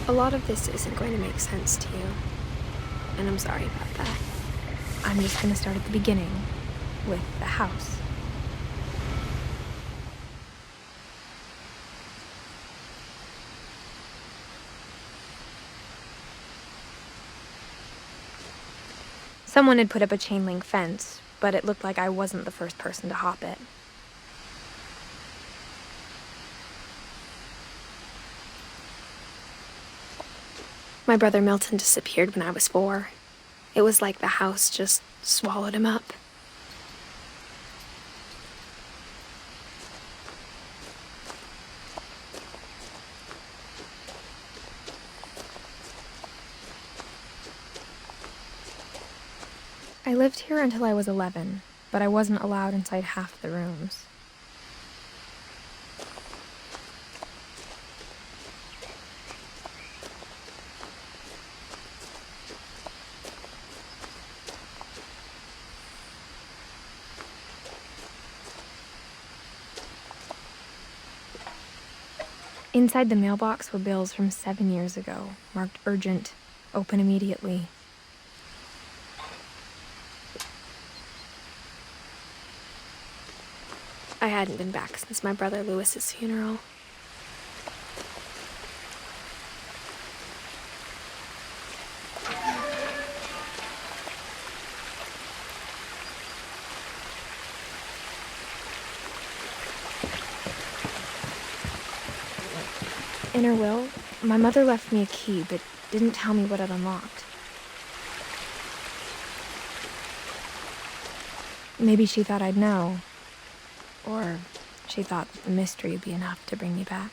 A lot of this isn't going to make sense to you, and I'm sorry about that. I'm just going to start at the beginning, with the house. Someone had put up a chain link fence, but it looked like I wasn't the first person to hop it. My brother Milton disappeared when I was 4. It was like the house just swallowed him up. I lived here until I was 11, but I wasn't allowed inside half the rooms. Inside the mailbox were bills from 7 years ago, marked urgent, open immediately. I hadn't been back since my brother Lewis's funeral. In her will, my mother left me a key, but didn't tell me what it unlocked. Maybe she thought I'd know. Or she thought that the mystery would be enough to bring me back.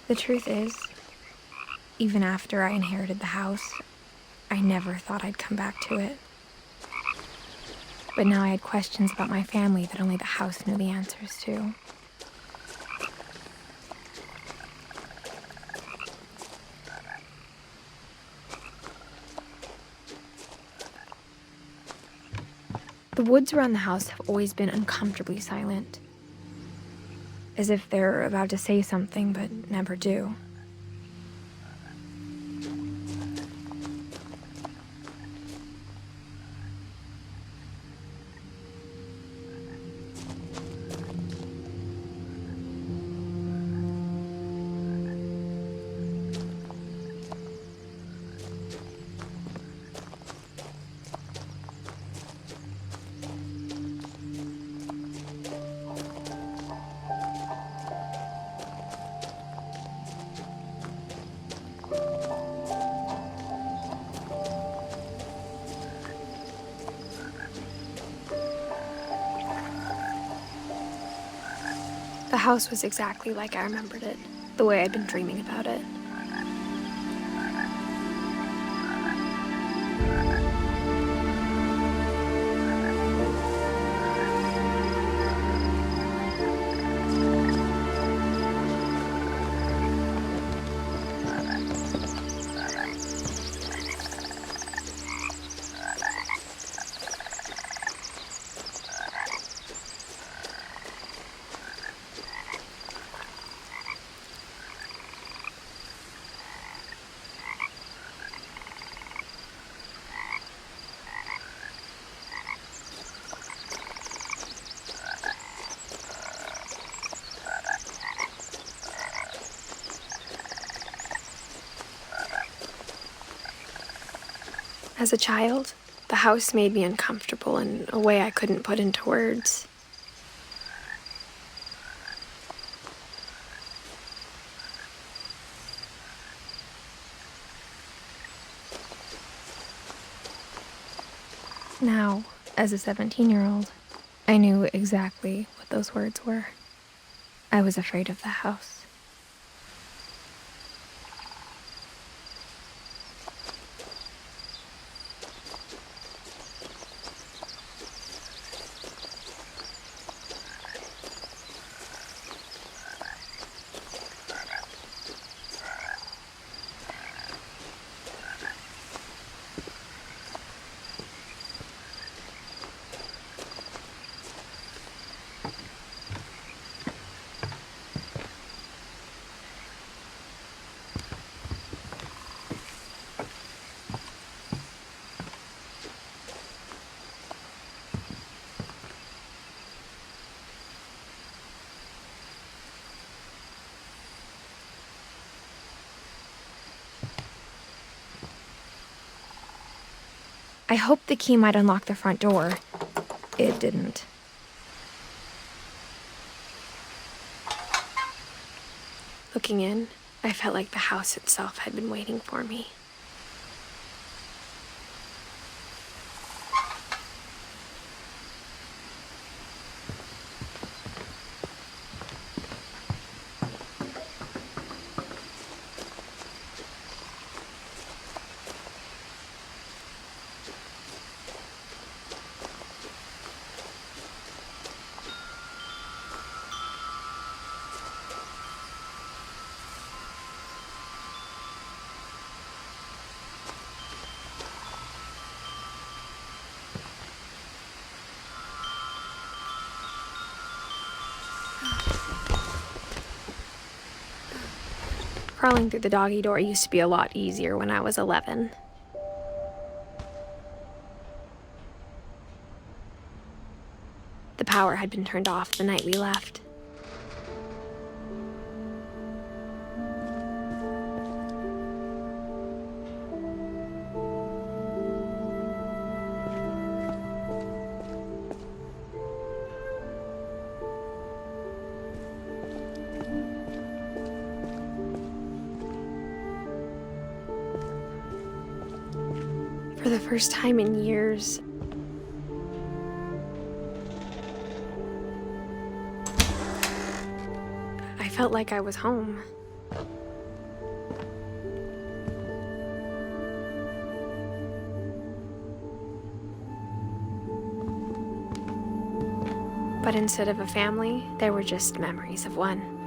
The truth is, even after I inherited the house, I never thought I'd come back to it. But now I had questions about my family that only the house knew the answers to. The woods around the house have always been uncomfortably silent, as if they're about to say something but never do. The house was exactly like I remembered it, the way I'd been dreaming about it. As a child, the house made me uncomfortable in a way I couldn't put into words. Now, as a 17-year-old, I knew exactly what those words were. I was afraid of the house. I hoped the key might unlock the front door. It didn't. Looking in, I felt like the house itself had been waiting for me. Crawling through the doggy door used to be a lot easier when I was 11. The power had been turned off the night we left. For the first time in years, I felt like I was home. But instead of a family, there were just memories of one.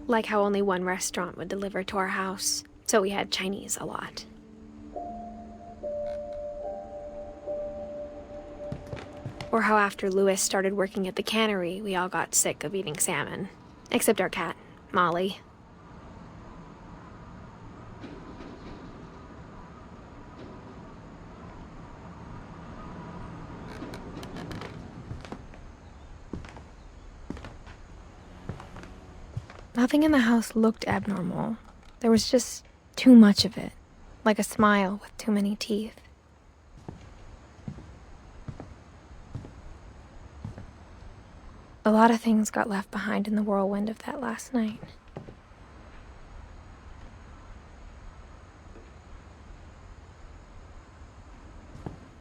Like how only one restaurant would deliver to our house, so we had Chinese a lot. Or how after Louis started working at the cannery, we all got sick of eating salmon. Except our cat, Molly. Nothing in the house looked abnormal. There was just too much of it, like a smile with too many teeth. A lot of things got left behind in the whirlwind of that last night.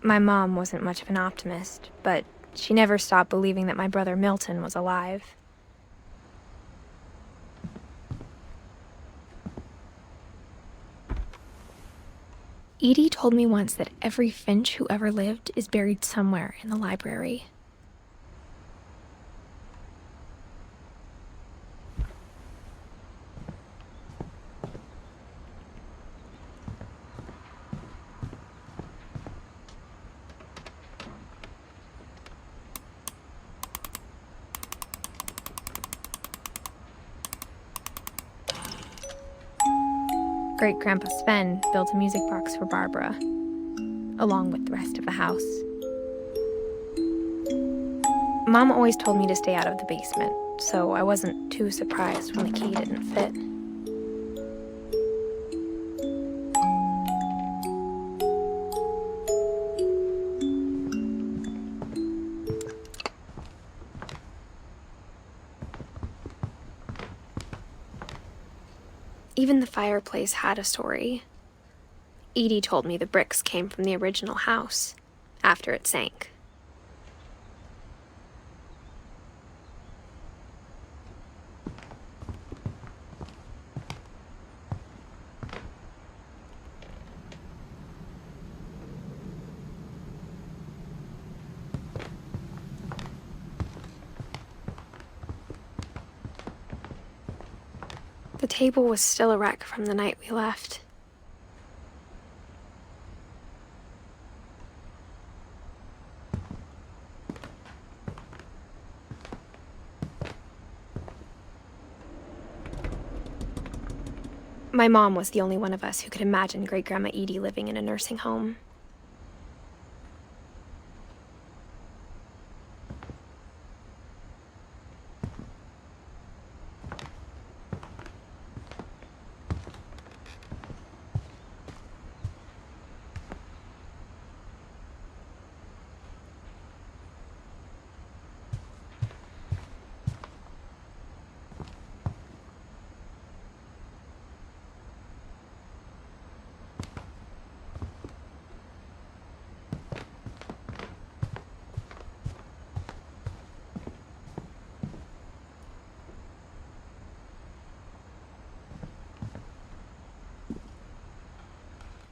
My mom wasn't much of an optimist, but she never stopped believing that my brother Milton was alive. Edie told me once that every finch who ever lived is buried somewhere in the library. Great-Grandpa Sven built a music box for Barbara, along with the rest of the house. Mom always told me to stay out of the basement, so I wasn't too surprised when the key didn't fit. Even the fireplace had a story. Edie told me the bricks came from the original house, after it sank. The table was still a wreck from the night we left. My mom was the only one of us who could imagine Great-Grandma Edie living in a nursing home.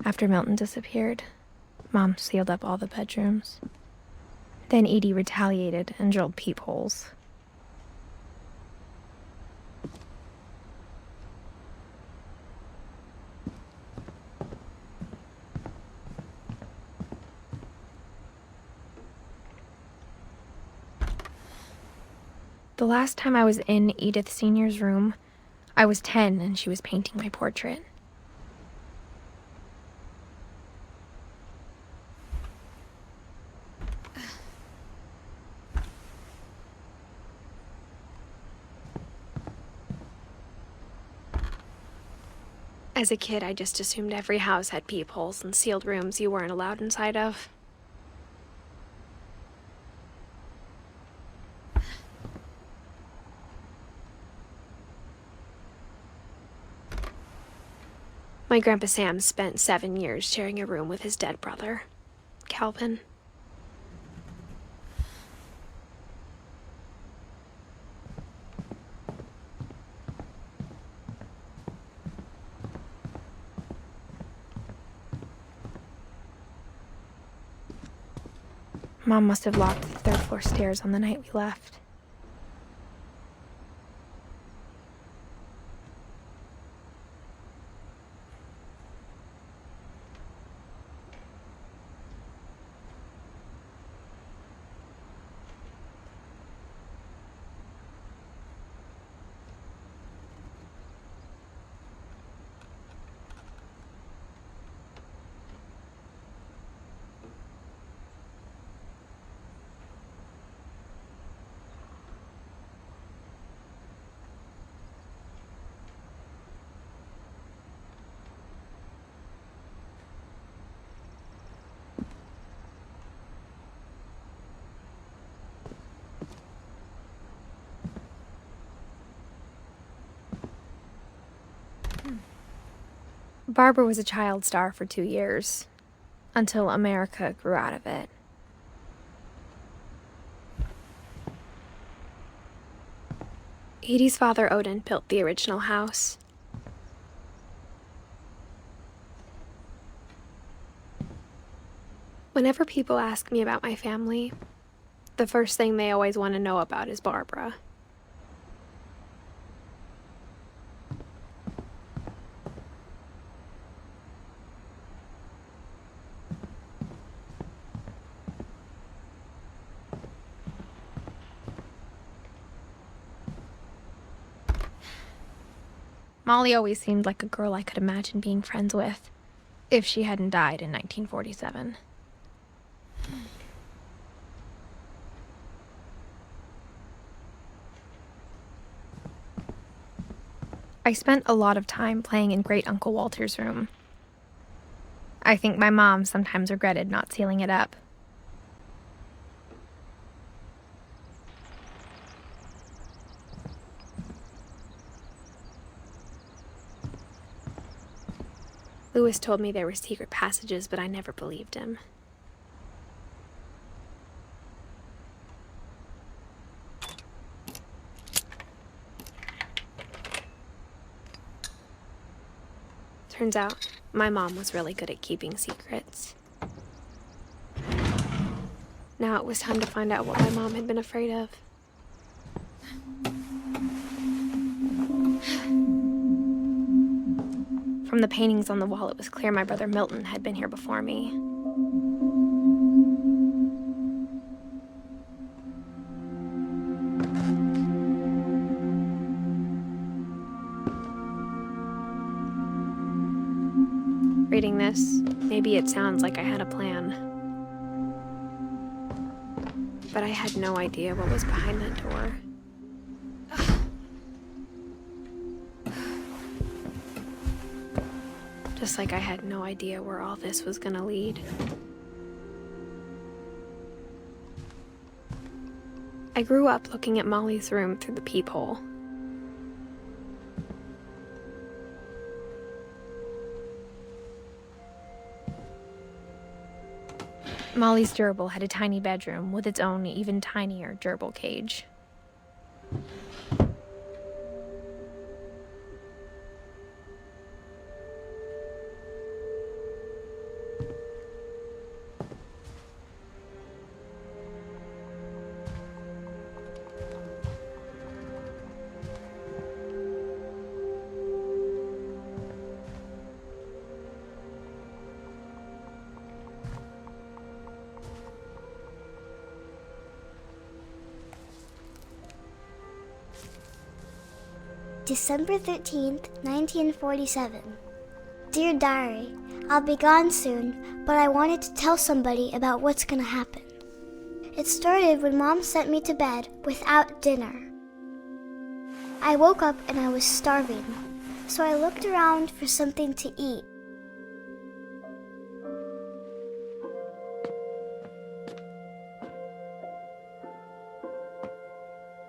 After Milton disappeared, Mom sealed up all the bedrooms. Then Edie retaliated and drilled peepholes. The last time I was in Edith Sr.'s room, I was 10 and she was painting my portrait. As a kid, I just assumed every house had peepholes and sealed rooms you weren't allowed inside of. My Grandpa Sam spent 7 years sharing a room with his dead brother, Calvin. Mom must have locked the third floor stairs on the night we left. Barbara was a child star for 2 years, until America grew out of it. Edie's father, Odin, built the original house. Whenever people ask me about my family, the first thing they always want to know about is Barbara. Molly always seemed like a girl I could imagine being friends with, if she hadn't died in 1947. I spent a lot of time playing in Great Uncle Walter's room. I think my mom sometimes regretted not sealing it up. Lewis told me there were secret passages, but I never believed him. Turns out, my mom was really good at keeping secrets. Now it was time to find out what my mom had been afraid of. From the paintings on the wall, it was clear my brother Milton had been here before me. Reading this, maybe it sounds like I had a plan. But I had no idea what was behind that door. Just like I had no idea where all this was gonna lead. I grew up looking at Molly's room through the peephole. Molly's gerbil had a tiny bedroom with its own even tinier gerbil cage. December 13th, 1947. Dear Diary, I'll be gone soon, but I wanted to tell somebody about what's gonna happen. It started when Mom sent me to bed without dinner. I woke up and I was starving, so I looked around for something to eat.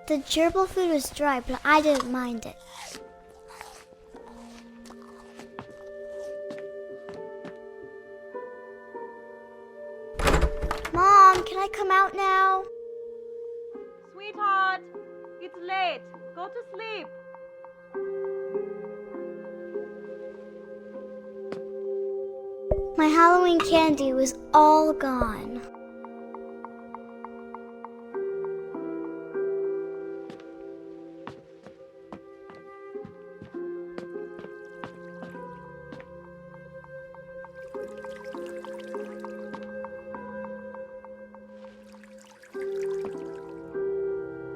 The gerbil food was dry, but I didn't mind it. Mom, can I come out now? Sweetheart, it's late. Go to sleep. My Halloween candy was all gone.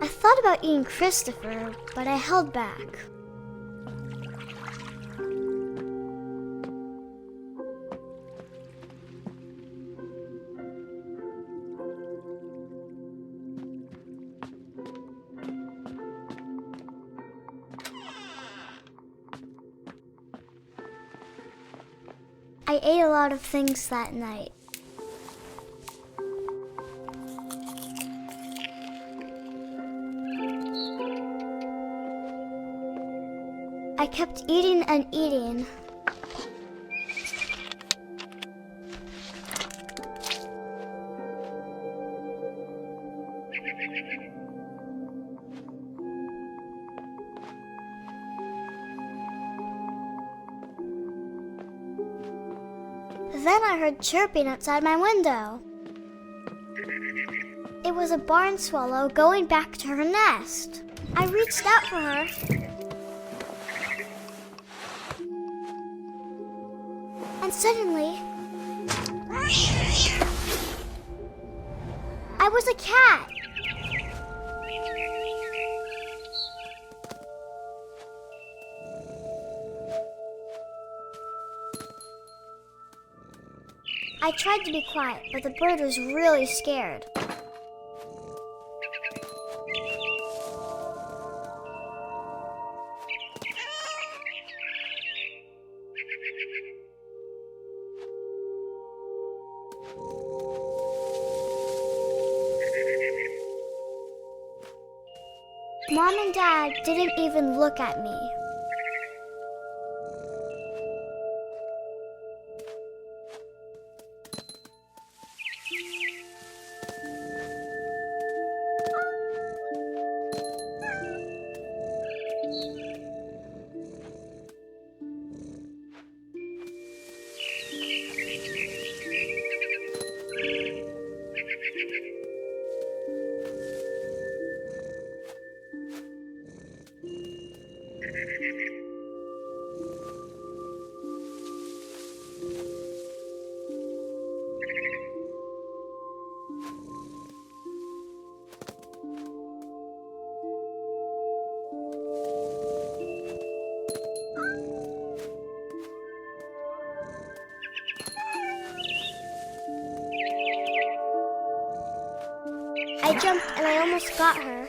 I thought about eating Christopher, but I held back. I ate a lot of things that night. I kept eating and eating. Then I heard chirping outside my window. It was a barn swallow going back to her nest. I reached out for her. And suddenly, I was a cat. I tried to be quiet, but the bird was really scared. Mom and Dad didn't even look at me. I jumped and I almost got her.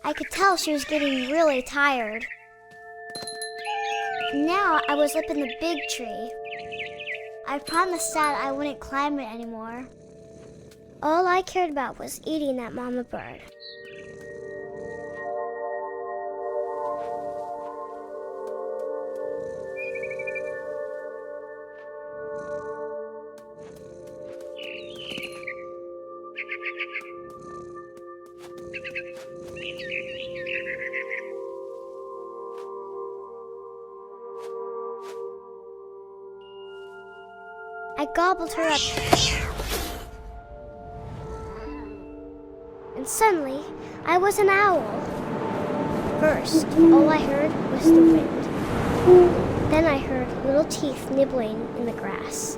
I could tell she was getting really tired. Now I was up in the big tree. I promised Dad I wouldn't climb it anymore. All I cared about was eating that mama bird. I gobbled her up. And suddenly, I was an owl. First, all I heard was the wind. Then I heard little teeth nibbling in the grass.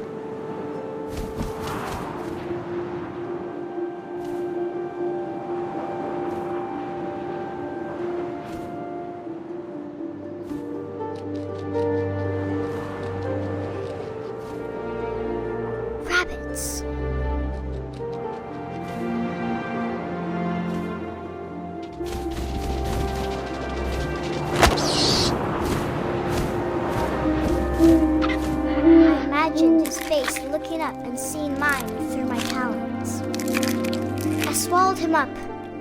Rabbits. I imagined his face looking up and seeing mine through my talons. I swallowed him up,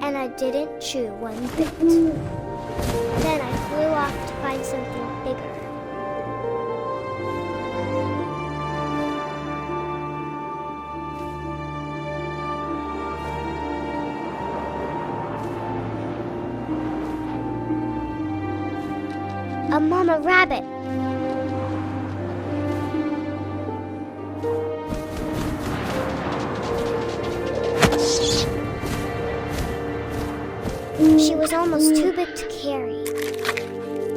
and I didn't chew one bit. Then I flew off to find something bigger. A mama rabbit. She was almost too big to carry.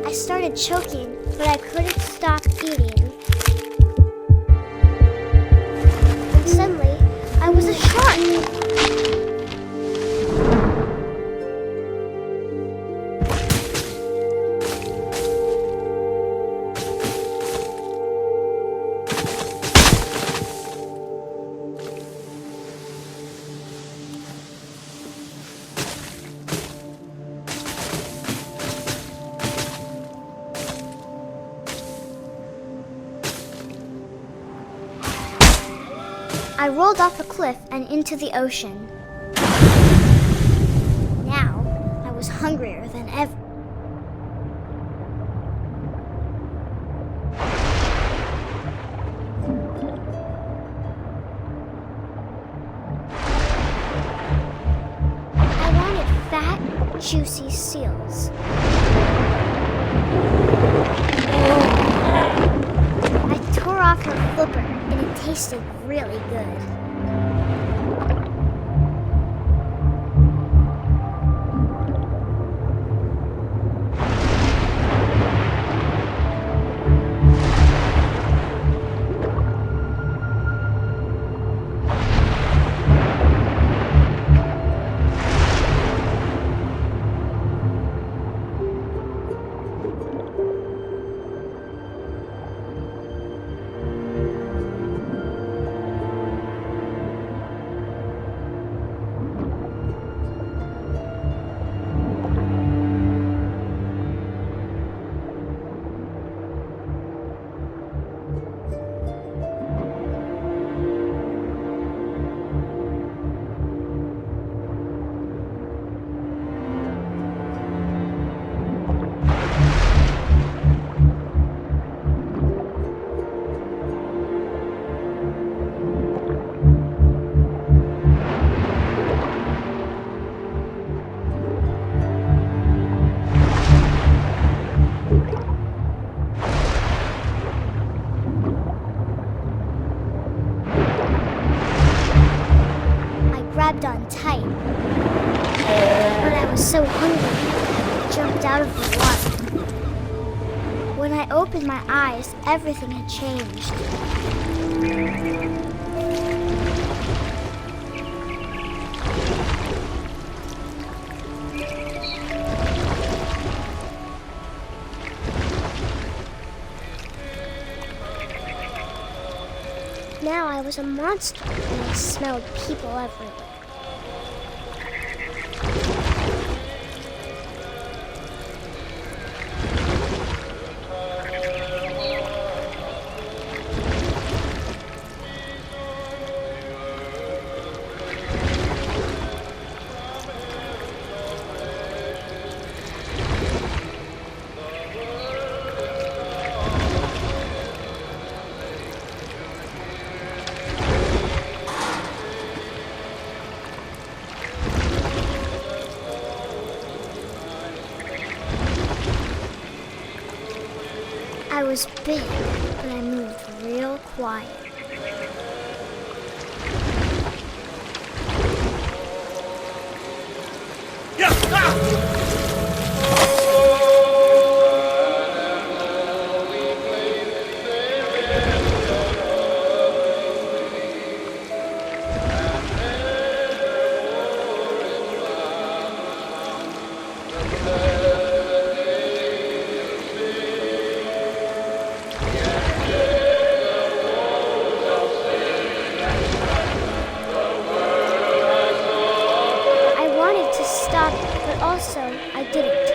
I started choking, but I couldn't stop eating. And suddenly, I was a shark. I rolled off a cliff and into the ocean. Now, I was hungrier than ever. I wanted fat, juicy seals. I tore off her flipper, and it tasted really good. Grabbed on tight. But I was so hungry, I jumped out of the water. When I opened my eyes, everything had changed. Now I was a monster, and I smelled people everywhere. I was big, but I moved real quiet. I wanted to stop, but also I didn't.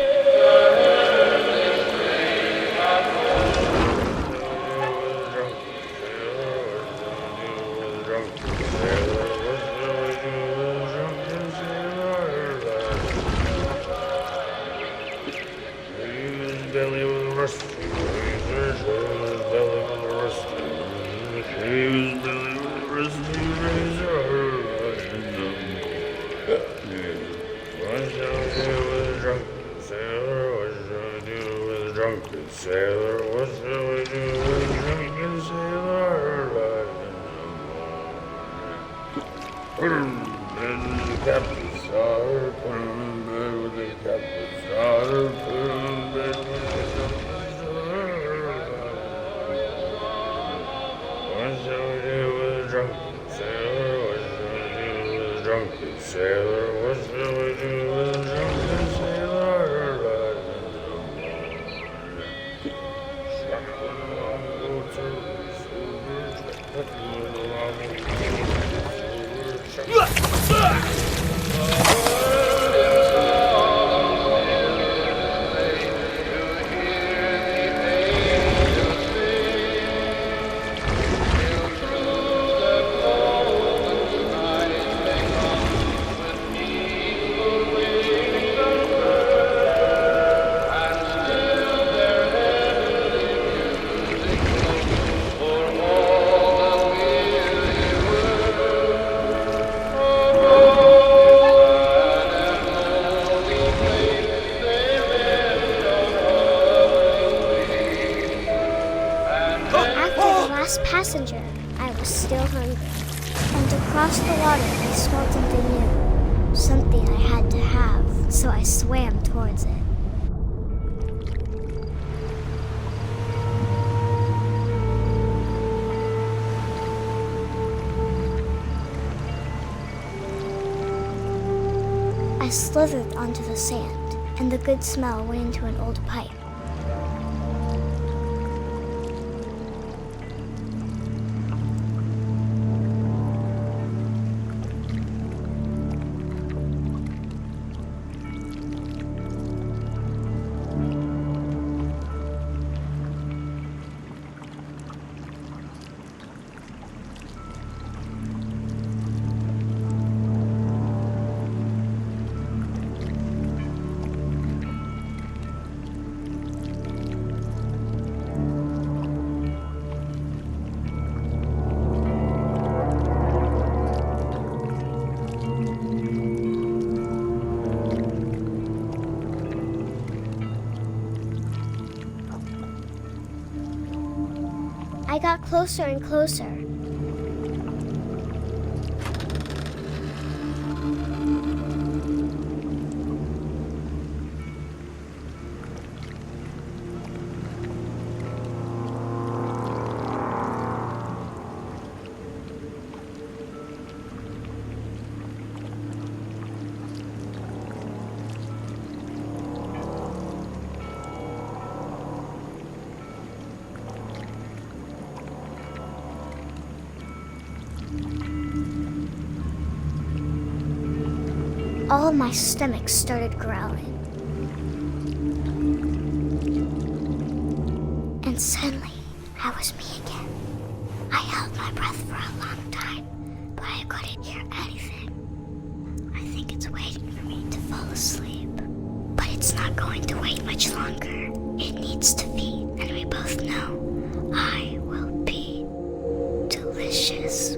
Drunken sailor, what shall we do with a drunken sailor? Put him in the captain's daughter, put him in bed with the captain's daughter, put him in bed with the captain's daughter. What shall we do with a drunken sailor? What shall we do with a drunken sailor? What shall we do with a drunken sailor? Passenger, I was still hungry, and across the water I smelled something new, something I had to have, so I swam towards it. I slithered onto the sand, and the good smell went into an old pipe. I got closer and closer. All my stomach started growling. And suddenly, I was me again. I held my breath for a long time, but I couldn't hear anything. I think it's waiting for me to fall asleep. But it's not going to wait much longer. It needs to feed, and we both know I will be delicious.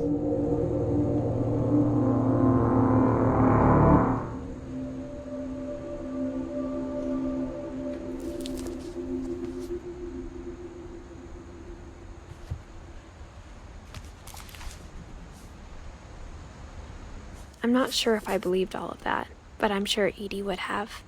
I'm not sure if I believed all of that, but I'm sure Edie would have.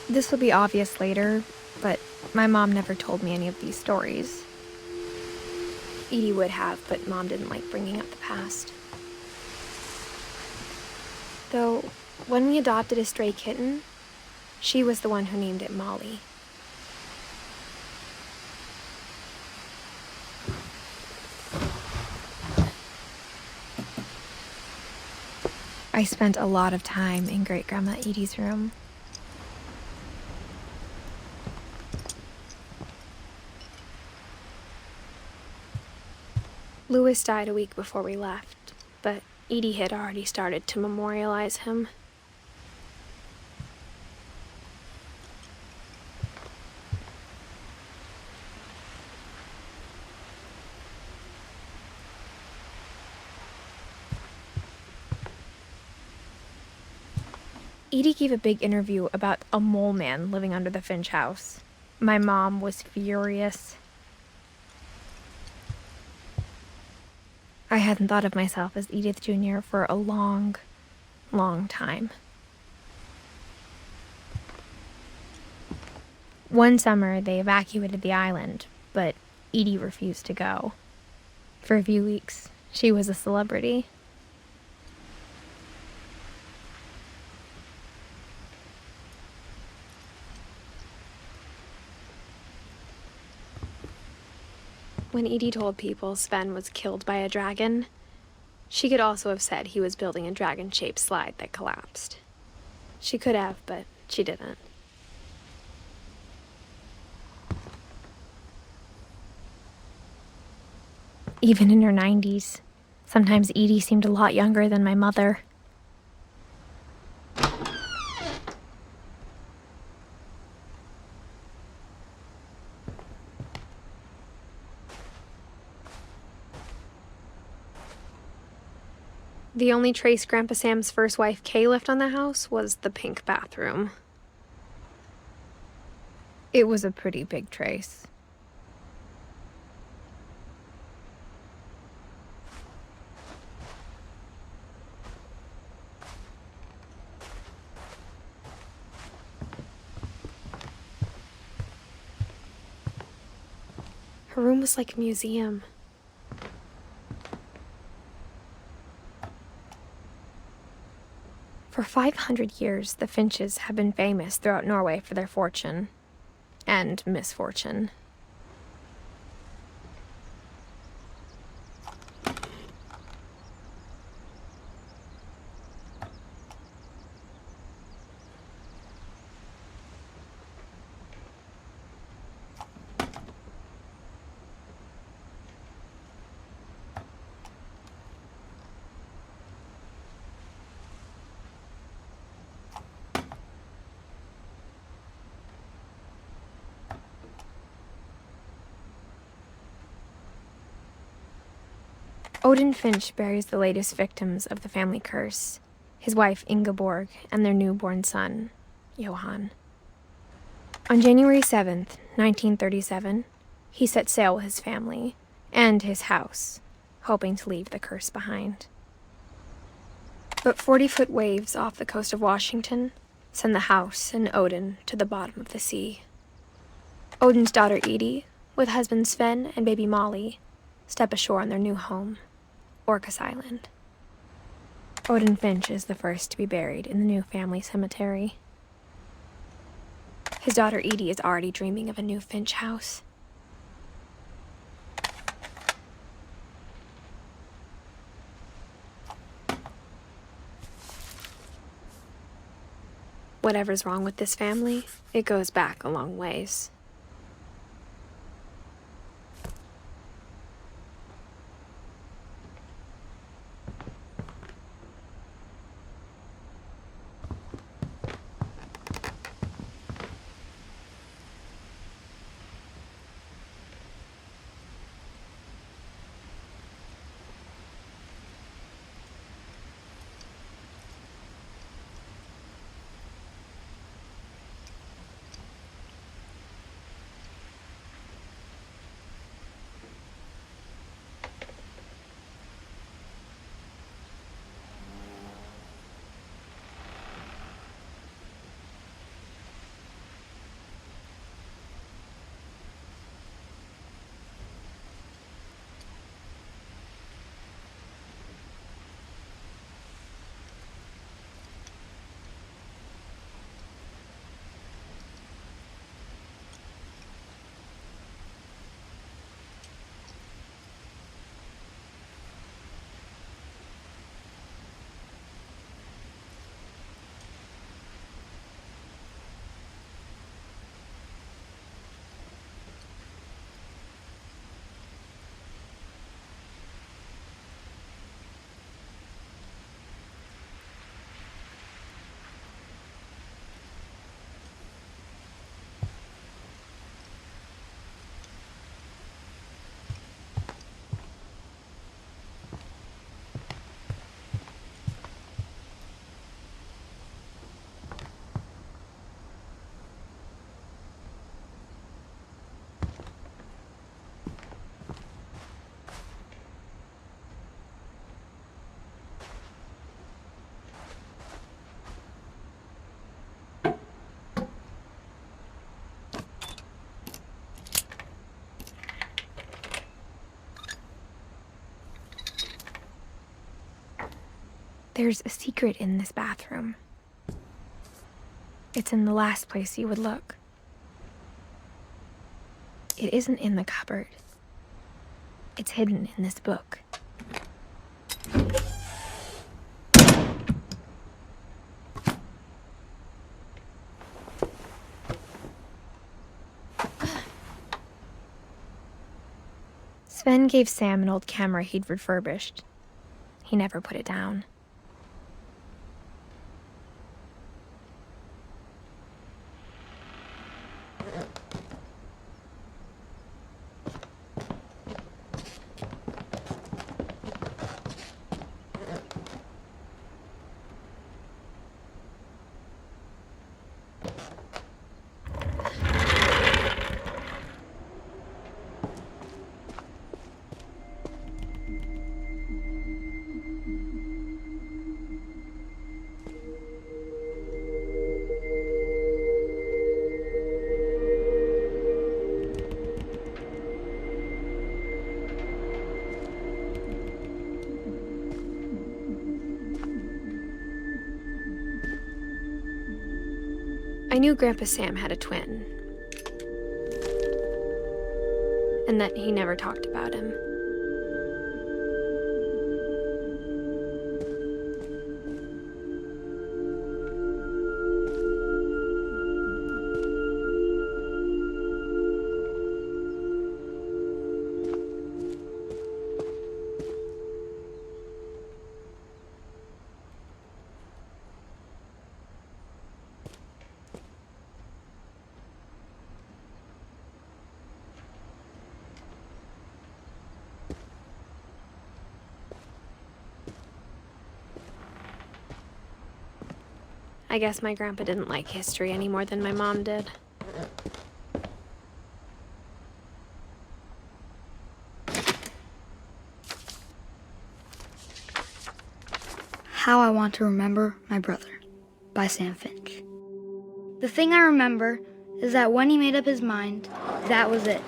This will be obvious later, but my mom never told me any of these stories. Edie would have, but Mom didn't like bringing up the past. Though, when we adopted a stray kitten, she was the one who named it Molly. I spent a lot of time in Great-Grandma Edie's room. Louis died a week before we left, but Edie had already started to memorialize him. Edie gave a big interview about a mole man living under the Finch house. My mom was furious. I hadn't thought of myself as Edith Jr. for a long, long time. One summer, they evacuated the island, but Edie refused to go. For a few weeks, she was a celebrity. When Edie told people Sven was killed by a dragon, she could also have said he was building a dragon-shaped slide that collapsed. She could have, but she didn't. Even in her 90s, sometimes Edie seemed a lot younger than my mother. The only trace Grandpa Sam's first wife, Kay, left on the house was the pink bathroom. It was a pretty big trace. Her room was like a museum. For 500 years, the Finches have been famous throughout Norway for their fortune and misfortune. Odin Finch buries the latest victims of the family curse, his wife Ingeborg and their newborn son, Johan. On January 7th, 1937, he set sail with his family and his house, hoping to leave the curse behind. But 40-foot waves off the coast of Washington send the house and Odin to the bottom of the sea. Odin's daughter Edie, with husband Sven and baby Molly, step ashore on their new home, Orcas Island. Odin Finch is the first to be buried in the new family cemetery. His daughter Edie is already dreaming of a new Finch house. Whatever's wrong with this family, it goes back a long ways. There's a secret in this bathroom. It's in the last place you would look. It isn't in the cupboard. It's hidden in this book. Sven gave Sam an old camera he'd refurbished. He never put it down. I knew Grandpa Sam had a twin, and that he never talked about him. I guess my grandpa didn't like history any more than my mom did. How I Want to Remember My Brother by Sam Finch. The thing I remember is that when he made up his mind, that was it.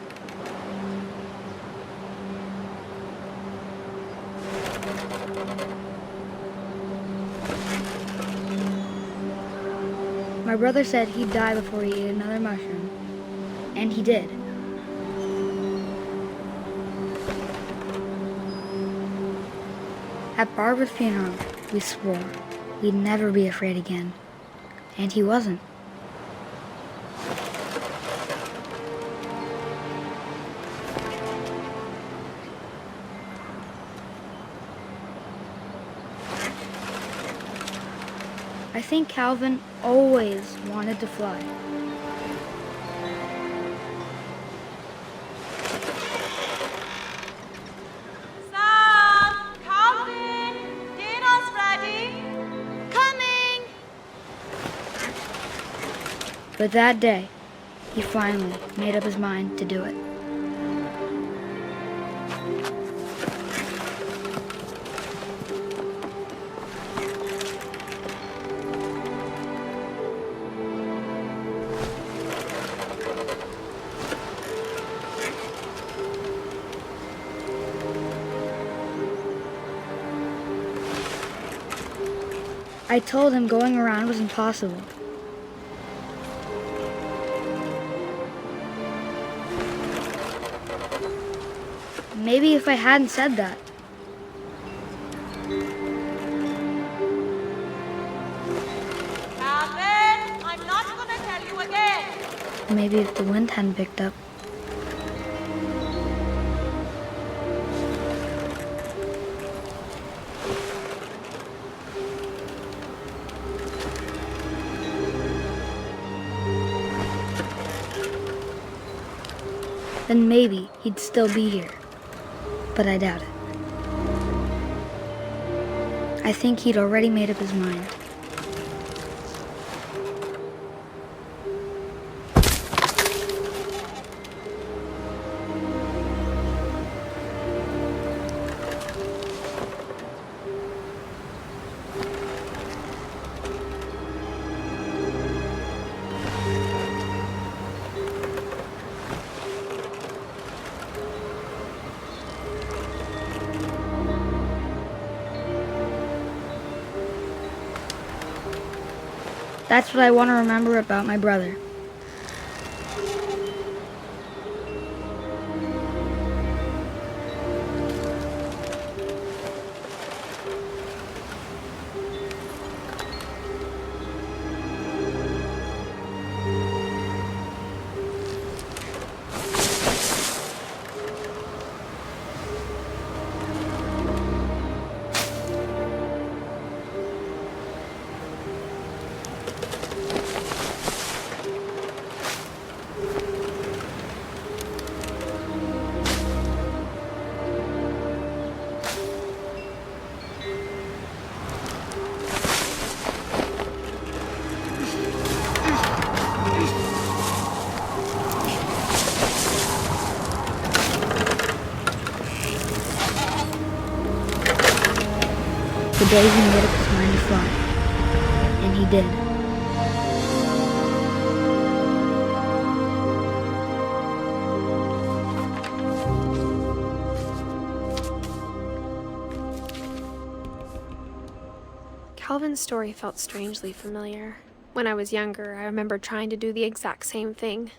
My brother said he'd die before he ate another mushroom, and he did. At Barbara's funeral, we swore we'd never be afraid again, and he wasn't. I think Calvin always wanted to fly. Sam! Calvin! Dinner's ready! Coming! But that day, he finally made up his mind to do it. I told him going around was impossible. Maybe if I hadn't said that. Calvin, I'm not gonna tell you again. Maybe if the wind hadn't picked up. Then maybe he'd still be here. But I doubt it. I think he'd already made up his mind. That's what I want to remember about my brother. The day he made up his mind to fly. And he did. Calvin's story felt strangely familiar. When I was younger, I remember trying to do the exact same thing.